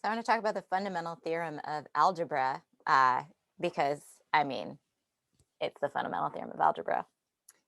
So I want to talk about the fundamental theorem of algebra because, I mean, it's the fundamental theorem of algebra,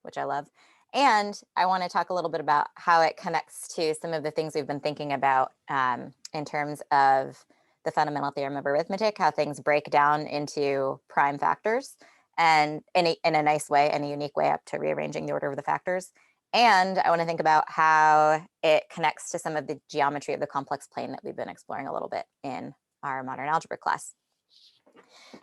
which I love. And I want to talk a little bit about how it connects to some of the things we've been thinking about in terms of the fundamental theorem of arithmetic, how things break down into prime factors and in a nice way and a unique way up to rearranging the order of the factors. And I want to think about how it connects to some of the geometry of the complex plane that we've been exploring a little bit in our modern algebra class.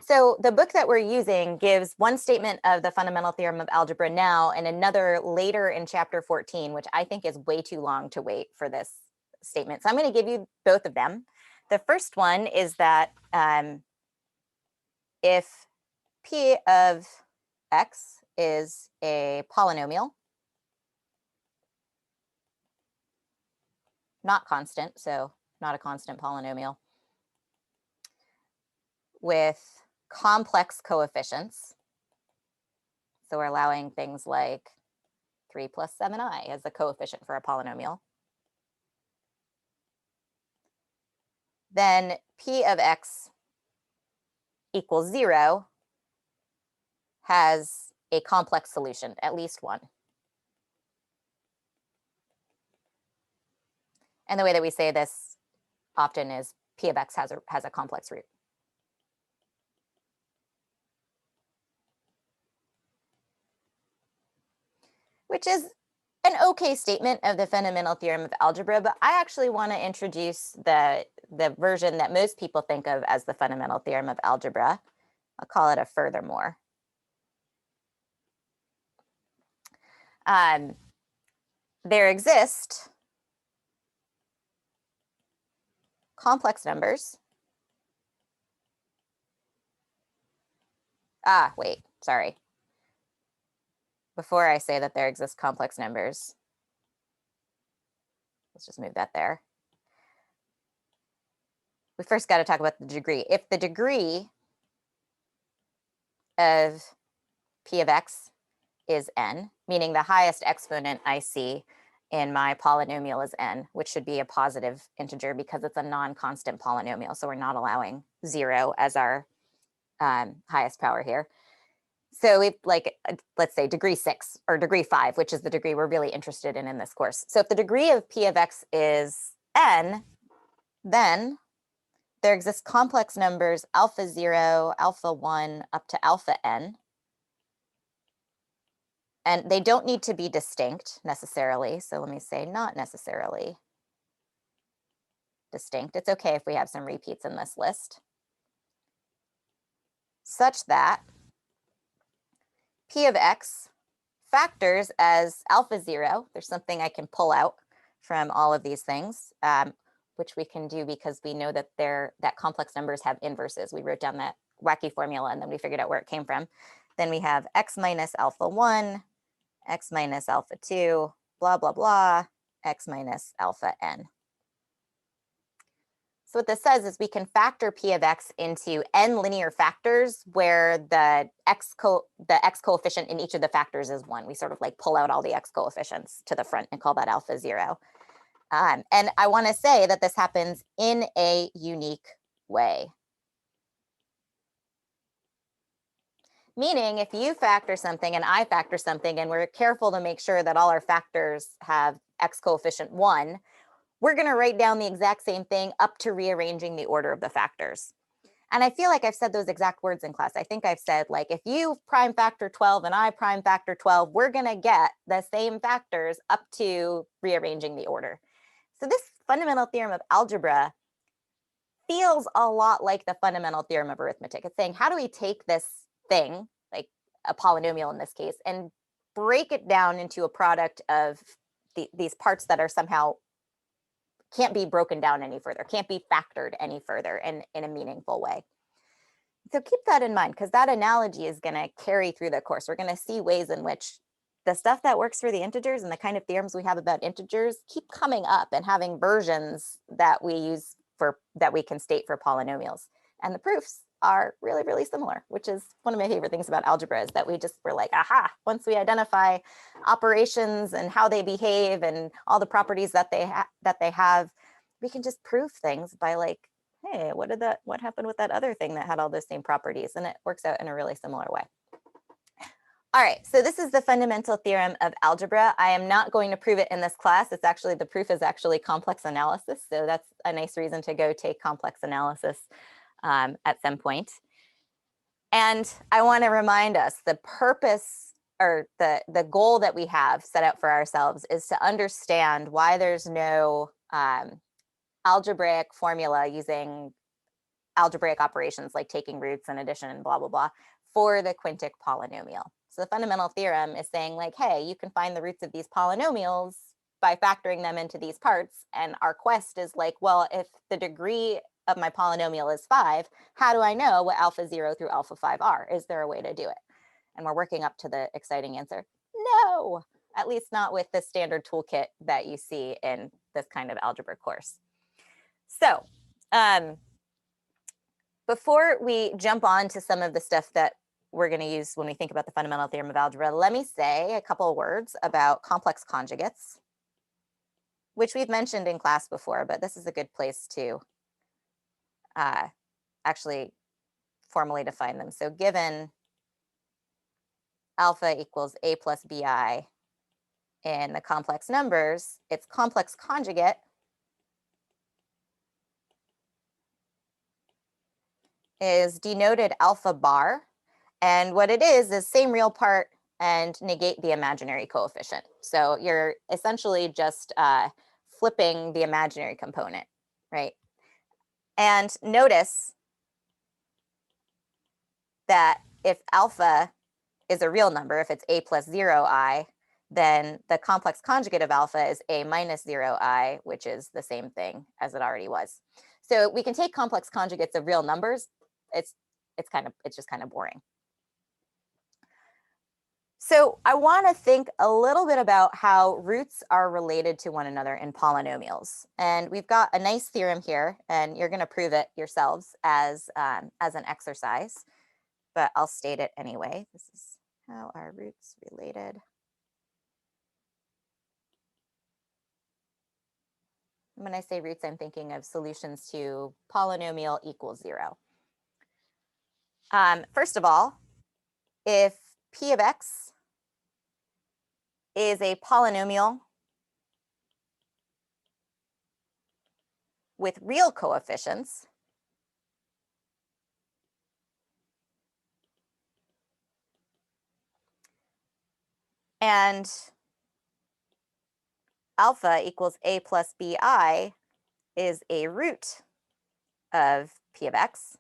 So the book that we're using gives one statement of the fundamental theorem of algebra now and another later in chapter 14, which I think is way too long to wait for this statement. So I'm going to give you both of them. The first one is that if P of X is a polynomial, not constant, so not a constant polynomial, with complex coefficients. So we're allowing things like 3 plus 7i as the coefficient for a polynomial. Then P of X equals 0 has a complex solution, at least one. And the way that we say this often is P of X has a complex root. Which is an okay statement of the fundamental theorem of algebra, but I actually want to introduce the version that most people think of as the fundamental theorem of algebra. I'll call it a furthermore. There exist complex numbers. Wait, sorry. Before I say that there exist complex numbers, let's just move that there. We first got to talk about the degree. If the degree of P of X is n, meaning the highest exponent I see in my polynomial is n, which should be a positive integer because it's a non-constant polynomial. So we're not allowing 0 as our highest power here. So if let's say degree 6 or degree 5, which is the degree we're really interested in this course. So if the degree of P of X is n, then there exist complex numbers alpha 0, alpha 1, up to alpha n. And they don't need to be distinct necessarily. So let me say not necessarily distinct. It's okay if we have some repeats in this list. Such that P of X factors as alpha 0. There's something I can pull out from all of these things, which we can do because we know that that complex numbers have inverses. We wrote down that wacky formula and then we figured out where it came from. Then we have x minus alpha 1, x minus alpha 2, blah, blah, blah, x minus alpha n. So what this says is we can factor P of X into n linear factors where the x coefficient in each of the factors is 1. We sort of like pull out all the x coefficients to the front and call that alpha 0. And I want to say that this happens in a unique way. Meaning if you factor something and I factor something and we're careful to make sure that all our factors have x coefficient 1, we're going to write down the exact same thing up to rearranging the order of the factors. And I feel like I've said those exact words in class. I think I've said, like, if you prime factor 12 and I prime factor 12, we're going to get the same factors up to rearranging the order. So this fundamental theorem of algebra feels a lot like the fundamental theorem of arithmetic. It's saying, how do we take this thing, like a polynomial in this case, and break it down into a product of these parts that are somehow can't be broken down any further, can't be factored any further in a meaningful way. So keep that in mind, because that analogy is going to carry through the course. We're going to see ways in which the stuff that works for the integers and the kind of theorems we have about integers keep coming up and having versions that we use that we can state for polynomials. And the proofs are really, really similar, which is one of my favorite things about algebra, is that we're like, aha, once we identify operations and how they behave and all the properties that they have, we can just prove things by like hey, what happened with that other thing that had all those same properties? And it works out in a really similar way. All right, so this is the fundamental theorem of algebra. I am not going to prove it in this class. It's actually, the proof is actually complex analysis. So that's a nice reason to go take complex analysis at some point. And I want to remind us the purpose or the goal that we have set out for ourselves is to understand why there's no algebraic formula using algebraic operations like taking roots and addition and blah, blah, blah for the quintic polynomial. So the fundamental theorem is saying like, hey, you can find the roots of these polynomials by factoring them into these parts. And our quest is like, well, if the degree of my polynomial is 5, how do I know what alpha 0 through alpha 5 are? Is there a way to do it? And we're working up to the exciting answer. No, at least not with the standard toolkit that you see in this kind of algebra course. So before we jump on to some of the stuff that we're going to use when we think about the fundamental theorem of algebra, let me say a couple of words about complex conjugates, which we've mentioned in class before, but this is a good place to actually formally define them. So given alpha equals a plus bi in the complex numbers, its complex conjugate is denoted alpha bar. And what it is same real part and negate the imaginary coefficient. So you're essentially just flipping the imaginary component, right? And notice that if alpha is a real number, if it's a plus 0i, then the complex conjugate of alpha is a minus 0i, which is the same thing as it already was. So we can take complex conjugates of real numbers. It's just kind of boring. So I want to think a little bit about how roots are related to one another in polynomials. And we've got a nice theorem here, and you're going to prove it yourselves as an exercise, but I'll state it anyway. This is how are roots related. When I say roots, I'm thinking of solutions to polynomial equals 0. First of all, if p of x is a polynomial with real coefficients, and alpha equals a plus bi is a root of p of x,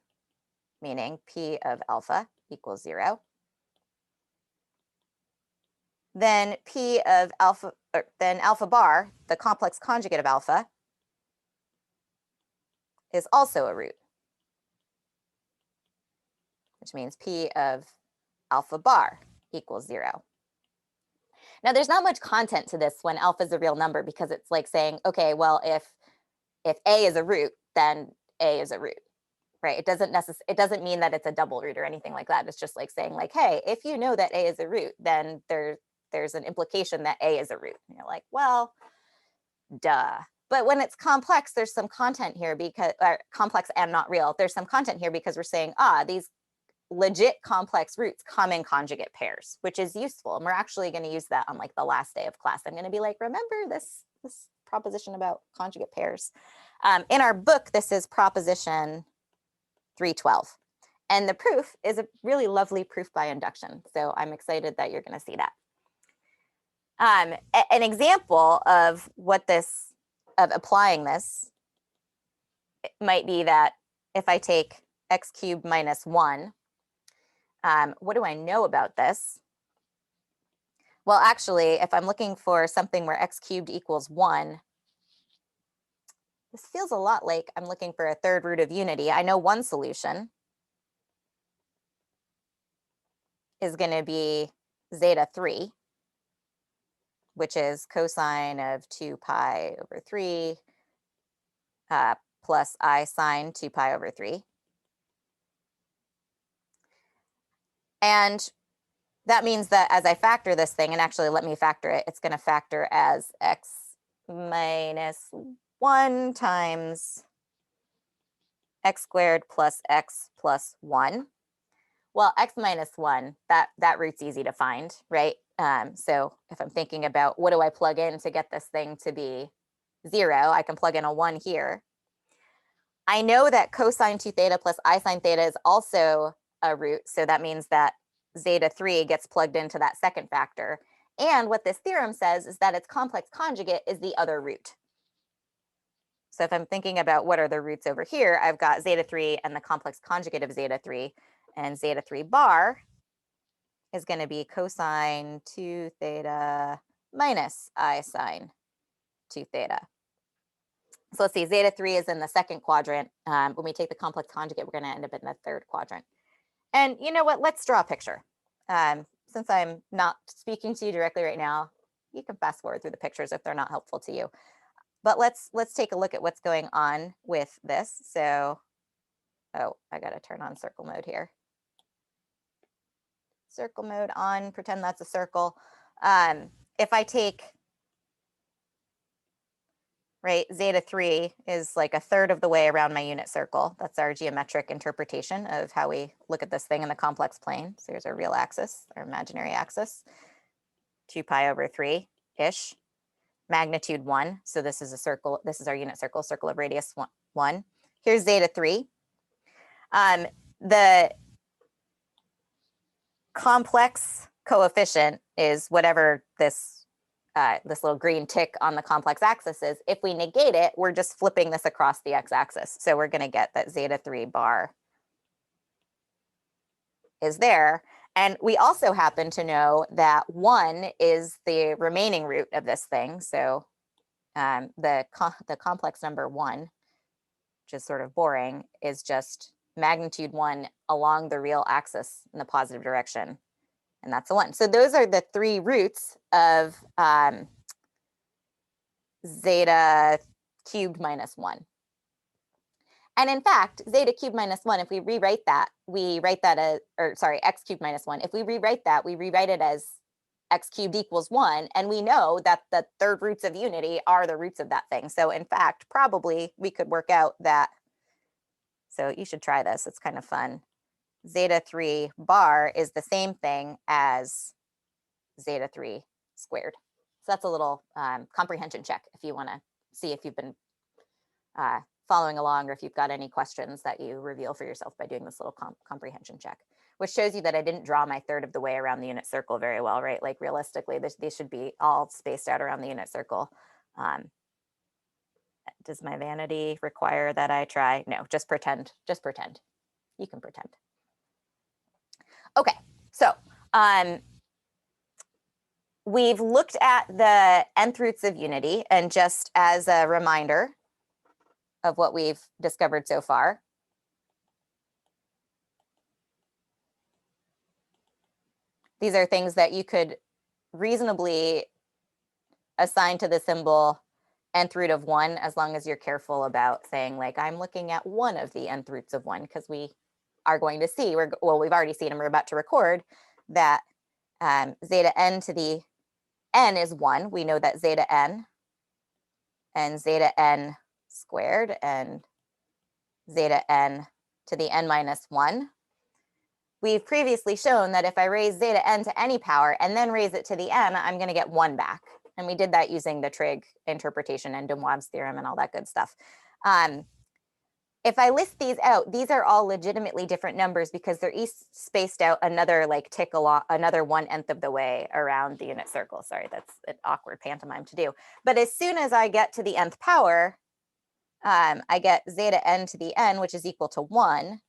meaning p of alpha equals 0, then p of alpha, then alpha bar, the complex conjugate of alpha, is also a root, which means p of alpha bar equals 0. Now, there's not much content to this when alpha is a real number, because it's like saying, okay, well, if a is a root, then a is a root, right? It doesn't mean that it's a double root or anything like that. It's just like saying like, hey, if you know that a is a root, then there's an implication that a is a root. And you're like, well, duh. But when it's complex, there's some content here because, or complex and not real, there's some content here because we're saying, these legit complex roots come in conjugate pairs, which is useful. And we're actually going to use that on like the last day of class. I'm going to be like, remember this proposition about conjugate pairs. In our book, this is proposition 312. And the proof is a really lovely proof by induction. So I'm excited that you're going to see that. An example of of applying this might be that if I take x cubed minus 1, what do I know about this? Well, actually, if I'm looking for something where x cubed equals 1, this feels a lot like I'm looking for a third root of unity. I know one solution is going to be zeta 3, which is cosine of 2 pi over 3 plus I sine 2 pi over 3. And that means that as I factor this thing, and actually let me factor it, it's going to factor as x minus 1 times x squared plus x plus 1. Well, x minus 1, that root's easy to find, right? So if I'm thinking about what do I plug in to get this thing to be 0, I can plug in a 1 here. I know that cosine 2 theta plus I sine theta is also a root, so that means that zeta 3 gets plugged into that second factor. And what this theorem says is that its complex conjugate is the other root. So if I'm thinking about what are the roots over here, I've got zeta 3 and the complex conjugate of zeta 3, and zeta 3 bar is going to be cosine 2 theta minus I sine 2 theta. So let's see, zeta 3 is in the second quadrant. When we take the complex conjugate, we're going to end up in the third quadrant. And you know what? Let's draw a picture. Since I'm not speaking to you directly right now, you can fast forward through the pictures if they're not helpful to you. But let's take a look at what's going on with this. So, oh, I got to turn on circle mode here. Circle mode on, pretend that's a circle. If I take, right, zeta 3 is like a third of the way around my unit circle. That's our geometric interpretation of how we look at this thing in the complex plane. So here's our real axis, our imaginary axis, 2 pi over 3-ish. Magnitude 1, so this is a circle, this is our unit circle, circle of radius 1. Here's zeta 3. The complex coefficient is whatever this little green tick on the complex axis is. If we negate it, we're just flipping this across the x-axis. So we're going to get that zeta 3 bar is there. And we also happen to know that 1 is the remaining root of this thing. So the complex number 1, which is sort of boring, is just magnitude 1 along the real axis in the positive direction. And that's a 1. So those are the 3 roots of zeta cubed minus 1. And in fact, zeta cubed minus 1, if we rewrite that, we write that as, or sorry, x cubed minus 1. If we rewrite that, we rewrite it as x cubed equals 1. And we know that the third roots of unity are the roots of that thing. So in fact, probably we could work out that. So you should try this. It's kind of fun. Zeta 3 bar is the same thing as zeta 3 squared. So that's a little comprehension check if you want to see if you've been following along or if you've got any questions that you reveal for yourself by doing this little comprehension check, which shows you that I didn't draw my third of the way around the unit circle very well, right? Like realistically, these should be all spaced out around the unit circle. Does my vanity require that I try? No, just pretend, just pretend. You can pretend. Okay, so we've looked at the nth roots of unity, and just as a reminder of what we've discovered so far, these are things that you could reasonably assign to the symbol nth root of 1, as long as you're careful about saying, like, I'm looking at one of the nth roots of 1, because we are going to see, well, we've already seen and we're about to record that zeta n to the n is 1. We know that zeta n and zeta n squared and zeta n to the n minus 1. We've previously shown that if I raise zeta n to any power and then raise it to the n, I'm going to get 1 back. And we did that using the trig interpretation and de Moivre's theorem and all that good stuff. If I list these out, these are all legitimately different numbers because they're each spaced out another like tick along, another 1/n of the way around the unit circle. Sorry, that's an awkward pantomime to do. But as soon as I get to the nth power, I get zeta n to the n, which is equal to 1.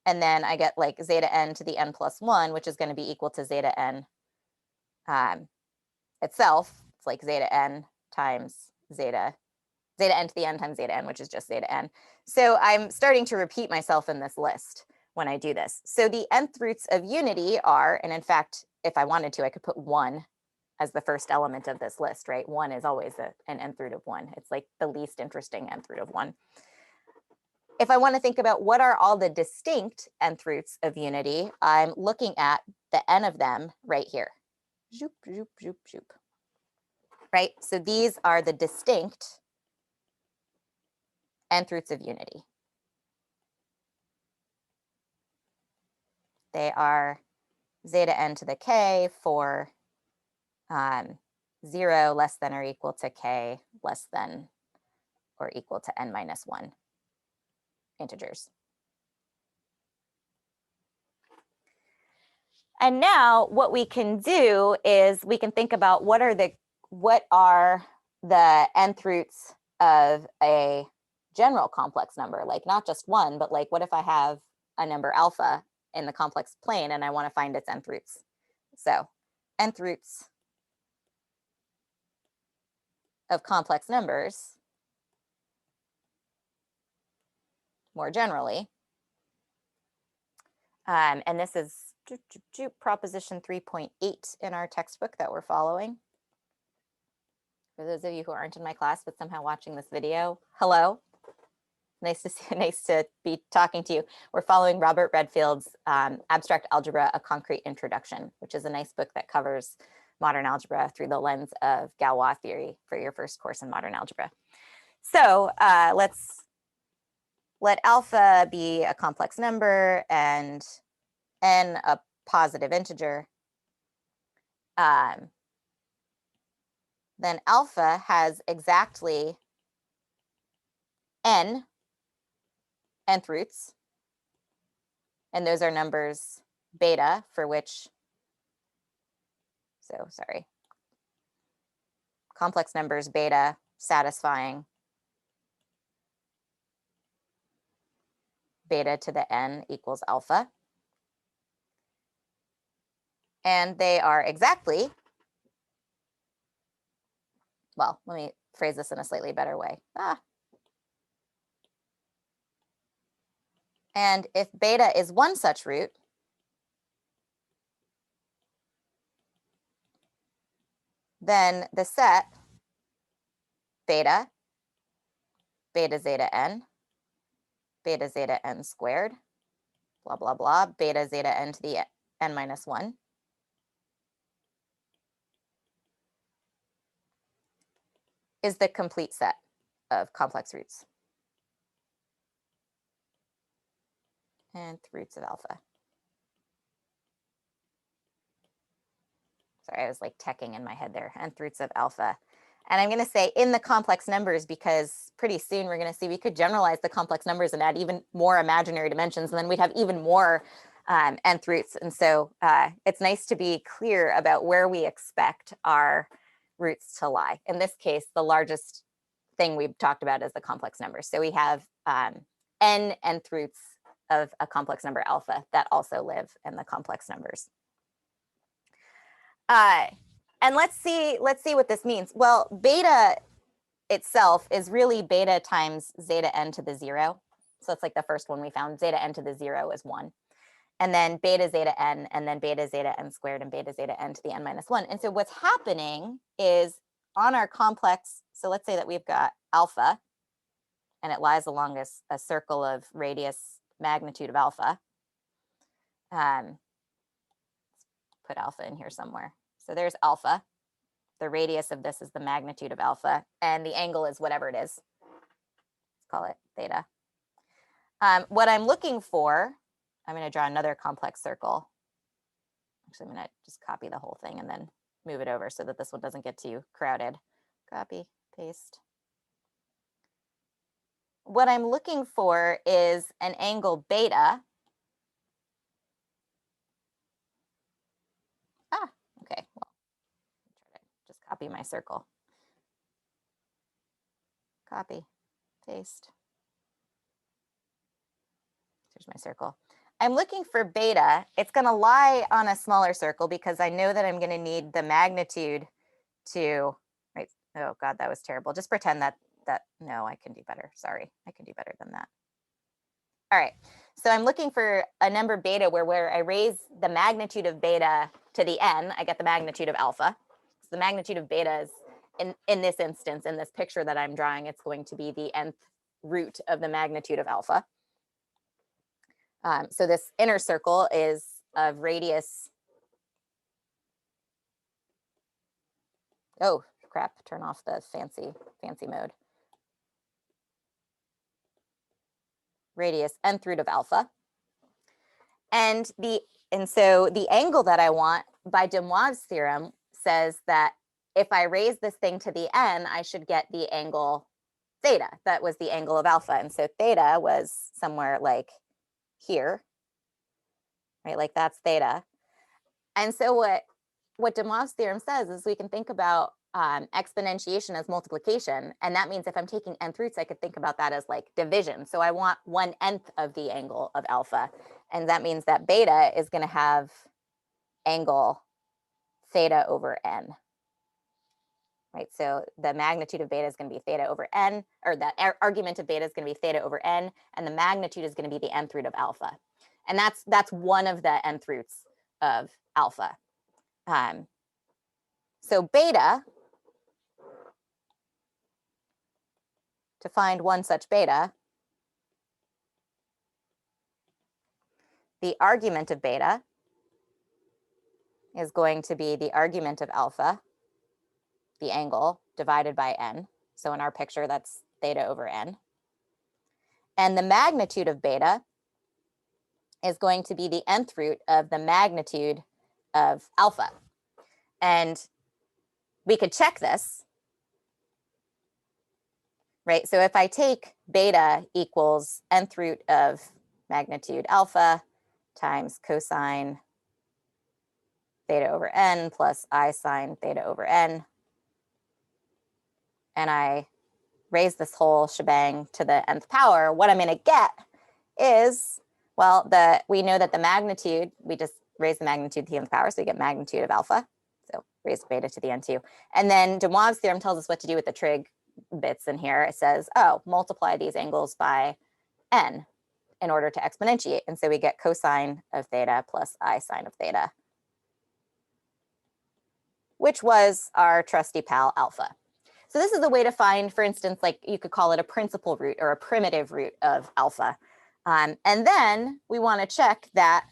And then I get like zeta n to the n plus 1, which is going to be equal to zeta n itself. It's like zeta n times zeta n to the n times zeta n, which is just zeta n. So I'm starting to repeat myself in this list when I do this. So the nth roots of unity are, and in fact, if I wanted to, I could put 1 as the first element of this list, right? 1 is always an nth root of 1. It's like the least interesting nth root of 1. If I want to think about what are all the distinct nth roots of unity, I'm looking at the n of them right here. Zoop, zoop, zoop, zoop. Right? So these are the distinct nth roots of unity. they are zeta n to the k for 0 less than or equal to k less than or equal to n minus 1 integers. And now what we can do is we can think about what are the nth roots of a general complex number, like not just one, but like what if I have a number alpha in the complex plane and I want to find its nth roots. So nth roots of complex numbers more generally. And this is proposition 3.8 in our textbook that we're following. For those of you who aren't in my class but somehow watching this video, hello. Nice to be talking to you. We're following Robert Redfield's Abstract Algebra, A Concrete Introduction, which is a nice book that covers modern algebra through the lens of Galois theory for your first course in modern algebra. So let's let alpha be a complex number and n a positive integer. Then alpha has exactly nth roots, and those are numbers beta for which, complex numbers beta satisfying beta to the n equals alpha. And they are exactly, well, let me phrase this in a slightly better way. And if beta is one such root, then the set beta, beta zeta n squared, blah, blah, blah, beta zeta n to the n minus 1 is the complete set of complex roots. Nth roots of alpha. Sorry, I was like teching in my head there. Nth roots of alpha. And I'm going to say in the complex numbers because pretty soon we're going to see we could generalize the complex numbers and add even more imaginary dimensions, and then we'd have even more nth roots. And so it's nice to be clear about where we expect our roots to lie. In this case, the largest thing we've talked about is the complex numbers. So we have nth roots of a complex number alpha that also live in the complex numbers. And let's see what this means. Well, beta itself is really beta times zeta n to the 0. So it's like the first one we found. Zeta n to the 0 is 1. And then beta zeta n, and then beta zeta n squared, and beta zeta n to the n minus 1. And so what's happening is on our complex, so let's say that we've got alpha, and it lies along a circle of radius magnitude of alpha. Let's put alpha in here somewhere. So there's alpha. The radius of this is the magnitude of alpha, and the angle is whatever it is. Let's call it theta. What I'm looking for, I'm going to draw another complex circle. Actually, I'm going to just copy the whole thing and then move it over so that this one doesn't get too crowded. Copy, paste. What I'm looking for is an angle beta. Okay, well, try to just copy my circle. Copy, paste. Here's my circle. I'm looking for beta. It's going to lie on a smaller circle because I know that I'm going to need the magnitude to, right? Oh God, that was terrible. Just pretend that, no, I can do better. Sorry, I can do better than that. All right, so I'm looking for a number beta where I raise the magnitude of beta to the n, I get the magnitude of alpha. So the magnitude of beta is, in this instance, in this picture that I'm drawing, it's going to be the nth root of the magnitude of alpha. So this inner circle is of radius. Oh, crap, turn off the fancy mode. Radius nth root of alpha. And so the angle that I want by de Moivre's theorem says that if I raise this thing to the n, I should get the angle theta. That was the angle of alpha. And so theta was somewhere like here, right? Like that's theta. And so what de Moivre's theorem says is we can think about exponentiation as multiplication. And that means if I'm taking nth roots, I could think about that as like division. So I want 1/n of the angle of alpha. And that means that beta is going to have angle theta over n. Right, so the magnitude of beta is going to be theta over n, or the argument of beta is going to be theta over n, and the magnitude is going to be the nth root of alpha. And that's one of the nth roots of alpha. So beta, to find one such beta, the argument of beta is going to be the argument of alpha, the angle, divided by n. So in our picture, that's theta over n. And the magnitude of beta is going to be the nth root of the magnitude of alpha. And we could check this, right? So if I take beta equals nth root of magnitude alpha times cosine theta over n plus I sine theta over n, and I raise this whole shebang to the nth power, what I'm going to get is, well, we know that the magnitude, we just raise the magnitude to the nth power, so we get magnitude of alpha. So raise beta to the n2. And then de Moivre's theorem tells us what to do with the trig bits in here. It says, oh, multiply these angles by n in order to exponentiate. And so we get cosine of theta plus I sine of theta, which was our trusty pal alpha. So this is a way to find, for instance, like you could call it a principal root or a primitive root of alpha. And then we want to check that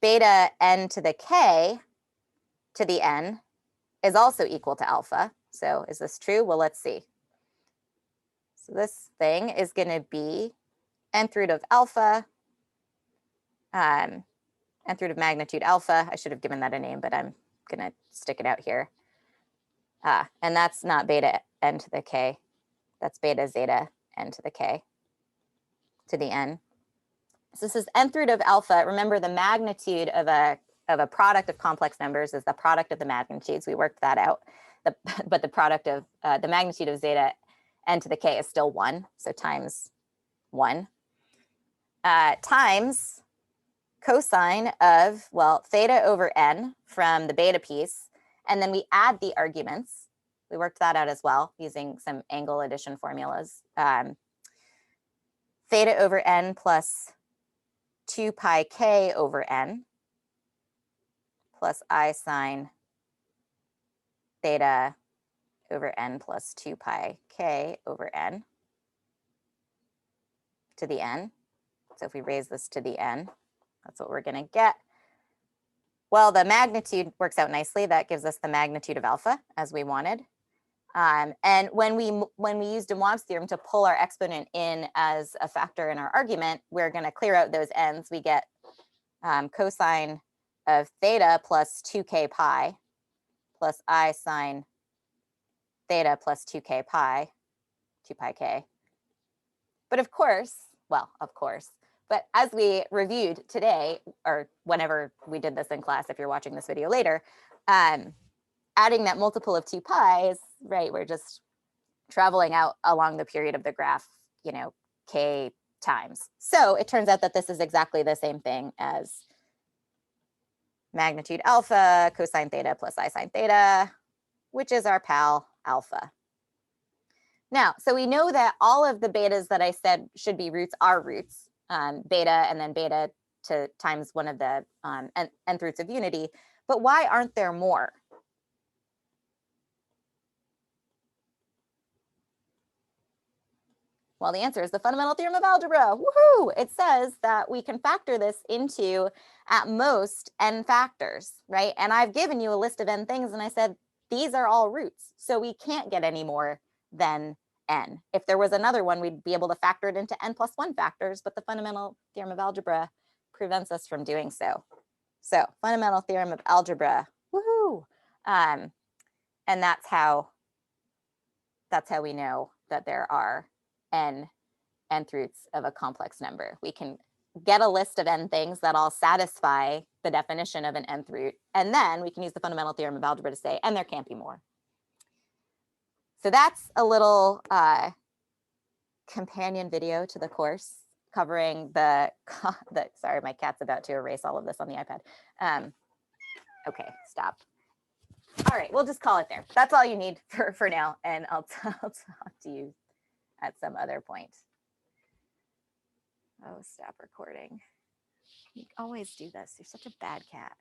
beta n to the k to the n is also equal to alpha. So is this true? Well, let's see. So this thing is going to be nth root of alpha, nth root of magnitude alpha. I should have given that a name, but I'm going to stick it out here. And that's not beta n to the k. That's beta zeta n to the k to the n. So this is nth root of alpha. Remember, the magnitude of a product of complex numbers is the product of the magnitudes. We worked that out. But the product of the magnitude of zeta n to the k is still 1. So times 1 times cosine of, well, theta over n from the beta piece. And then we add the arguments. We worked that out as well using some angle addition formulas. Theta over n plus 2 pi k over n plus I sine theta over n plus 2 pi k over n to the n. So if we raise this to the n, that's what we're going to get. Well, the magnitude works out nicely. That gives us the magnitude of alpha as we wanted. And when we use de Moivre's theorem to pull our exponent in as a factor in our argument, we're going to clear out those n's. We get cosine of theta plus 2k pi plus I sine theta plus 2k pi, 2 pi k. But of course, but as we reviewed today, or whenever we did this in class, if you're watching this video later, adding that multiple of 2 pi's, right, we're just traveling out along the period of the graph, k times. So it turns out that this is exactly the same thing as magnitude alpha cosine theta plus I sine theta, which is our pal alpha. Now, so we know that all of the betas that I said should be roots are roots, beta and then beta to times one of the nth roots of unity, but why aren't there more? Well, the answer is the Fundamental Theorem of Algebra. Woohoo! It says that we can factor this into, at most, n factors, right? And I've given you a list of n things, and I said, these are all roots. So we can't get any more than n. If there was another one, we'd be able to factor it into n plus 1 factors, but the fundamental theorem of algebra prevents us from doing so. So fundamental theorem of algebra, woohoo! And that's how we know that there are nth roots of a complex number. We can get a list of n things that all satisfy the definition of an nth root, and then we can use the fundamental theorem of algebra to say, and there can't be more. So that's a little companion video to the course covering sorry, my cat's about to erase all of this on the iPad. Okay, stop. All right, we'll just call it there. That's all you need for now, and I'll talk to you at some other point. Oh, stop recording. You always do this. You're such a bad cat.